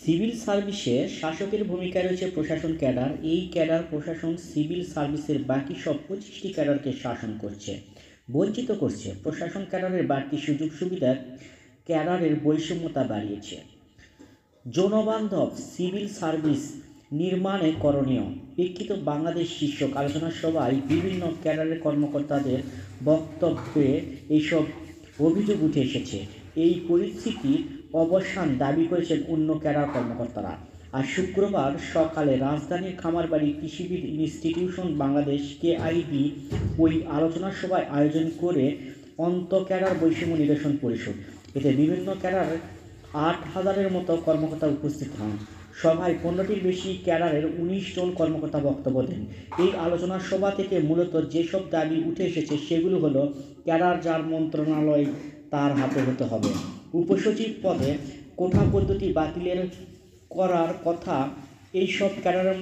Civil সার্ভিসে শাসকের ভূমিকায় রয়েছে প্রশাসন ক্যাডার। এই ক্যাডার প্রশাসন সিভিল সার্ভিসের বাকি সব 25টি ক্যাডারকে শাসন করছে, বঞ্চিত করছে। প্রশাসন ক্যাডারের বাড়তি সুযোগ সুবিধা ক্যাডারের বৈষম্যতা বাড়িয়েছে। জনবান্ধব সিভিল সার্ভিস নির্মাণে করণীয়। প্রেক্ষিত বাংলাদেশ শীর্ষক আলোচনা সভায় বিভিন্ন ক্যাডারের কর্মকর্তাদের বক্তব্যে এইসব অভিযোগ উঠে এসেছে। এই পরিস্থিতির অবসান দাবি করেছেন অন্য ক্যাডার কর্মকর্তারা। আর শুক্রবার সকালে রাজধানীর খামারবাড়ি কৃষিবিদ ইনস্টিটিউশন বাংলাদেশ কেআইবি ওই আলোচনা সভায় আয়োজন করে ক্যাডার বৈষম্য নিরসন পরিষদ। এতে বিভিন্ন ক্যাডার 8,000-এর মতো কর্মকর্তা উপস্থিত হন। সভায় 15টির বেশি ক্যাডারের 19 জন কর্মকর্তা বক্তব্য দেন। এই আলোচনা সভা থেকে মূলত যেসব দাবি উঠে এসেছে সেগুলো হলো, ক্যাডার যার মন্ত্রণালয় তার হাতে হতে হবে, উপসচিব পদে কোটা পদ্ধতি বাতিলের করার কথা, এইসব ক্যাডারের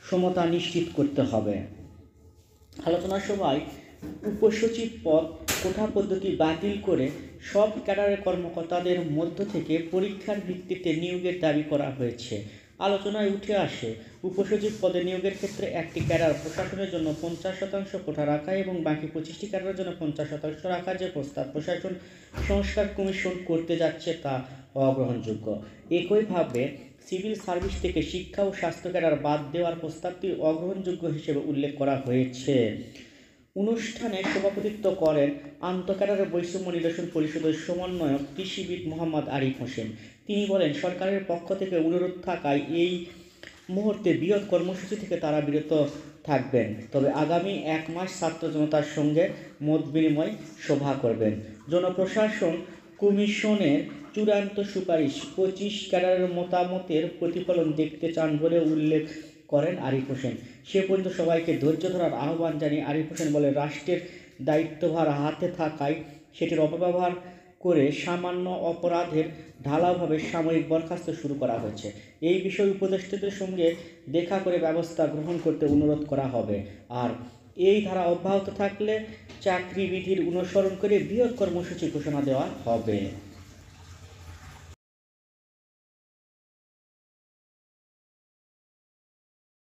সমতা নিশ্চিত করতে হবে। আলোচনা সভায় উপসচিব পদ কোটা পদ্ধতি বাতিল করে সব ক্যাডারের কর্মকর্তাদের মধ্য থেকে পরীক্ষার ভিত্তিতে নিয়োগের দাবি করা হয়েছে। আলোচনায় উঠে আসে, উপসচিব পদে নিয়োগের ক্ষেত্রে একটি ক্যাডার প্রশাসনের জন্য 50% কোটা রাখা এবং বাকি 25টি ক্যাডারের জন্য 50% রাখার যে প্রস্তাব প্রশাসন সংস্কার কমিশন করতে যাচ্ছে তা অগ্রহণযোগ্য। একইভাবে সিভিল সার্ভিস থেকে শিক্ষা ও স্বাস্থ্য ক্যাডার বাদ দেওয়ার প্রস্তাবটি অগ্রহণযোগ্য হিসেবে উল্লেখ করা হয়েছে। অনুষ্ঠানে সভাপতিত্ব করেন ক্যাডারের বৈষম্য নিরসন পরিষদের সমন্বয়ক কৃষিবিদ মোহাম্মদ আরিফ হোসেন। তিনি বলেন, সরকারের পক্ষ থেকে অনুরোধ থাকায় এই মুহূর্তে বৃহৎ কর্মসূচি থেকে তারা বিরত থাকবেন, তবে আগামী 1 মাস ছাত্র জনতার সঙ্গে মত বিনিময় সভা করবেন। জনপ্রশাসন কমিশনের চূড়ান্ত সুপারিশ 25 ক্যাডারের মতামতের প্রতিফলন দেখতে চান বলে উল্লেখ করেন আরিফ হোসেন। সে পর্যন্ত সবাইকে ধৈর্য ধরার আহ্বান জানিয়ে আরিফ হোসেন বলেন, রাষ্ট্রের দায়িত্বভার হাতে থাকায় সেটির অপব্যবহার করে সামান্য অপরাধের ঢালাওভাবে সাময়িক বরখাস্ত শুরু করা হয়েছে। এই বিষয়ে উপদেষ্টাদের সঙ্গে দেখা করে ব্যবস্থা গ্রহণ করতে অনুরোধ করা হবে। আর এই ধারা অব্যাহত থাকলে চাকরিবিধির অনুসরণ করে বৃহৎ কর্মসূচি ঘোষণা দেওয়া হবে।